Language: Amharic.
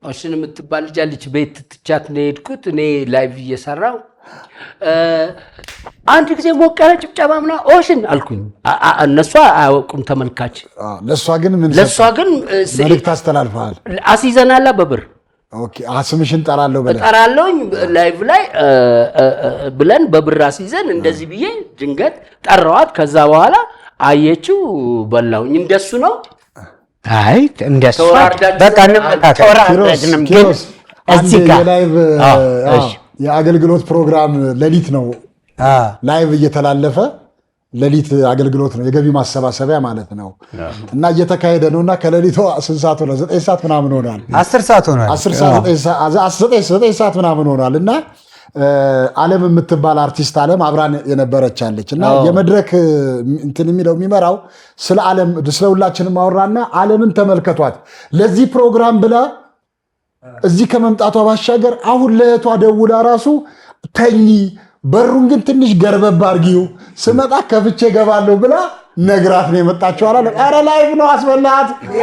ኦሽን የምትባል ልጅ አለች ቤት ትቻት ነው የሄድኩት እኔ ላይቭ እየሰራው አንድ ጊዜ ሞቅ ያለ ጭብጨባ ምናምን ኦሽን አልኩኝ እነሱ አያውቁም ተመልካች ለሷ ግን መልእክት አስተላልፈዋል አስይዘናላ በብር ኦኬ አስምሽን ጠራለሁኝ ላይቭ ላይ ብለን በብር አስይዘን እንደዚህ ብዬ ድንገት ጠራዋት ከዛ በኋላ አየችው በላውኝ እንደሱ ነው አይ እንደሱ በቃ ተወራረድንም ግን እዚህ ጋር ላይቭ የአገልግሎት ፕሮግራም ሌሊት ነው ላይቭ እየተላለፈ ሌሊት አገልግሎት ነው የገቢ ማሰባሰቢያ ማለት ነው እና እየተካሄደ ነውና ከሌሊቱ 10 ሰዓት ሆነ 9 ሰዓት ምናምን ሆኗል 10 ሰዓት ሆኗል 9 ሰዓት ምናምን ሆኗልና ዓለም የምትባል አርቲስት ዓለም አብራን የነበረች አለችና የመድረክ እንትን የሚመራው ስለ ዓለም ስለ ሁላችንም አወራና ዓለምን ተመልከቷት ለዚህ ፕሮግራም ብላ እዚህ ከመምጣቷ ባሻገር አሁን ለእቷ ደውላ ራሱ ተኝ በሩን ግን ትንሽ ገርበብ አርጊው ስመጣ ከፍቼ ገባለሁ ብላ ነግራት ነው የመጣችው አላለ አረ ላይቭ ነው አስበላት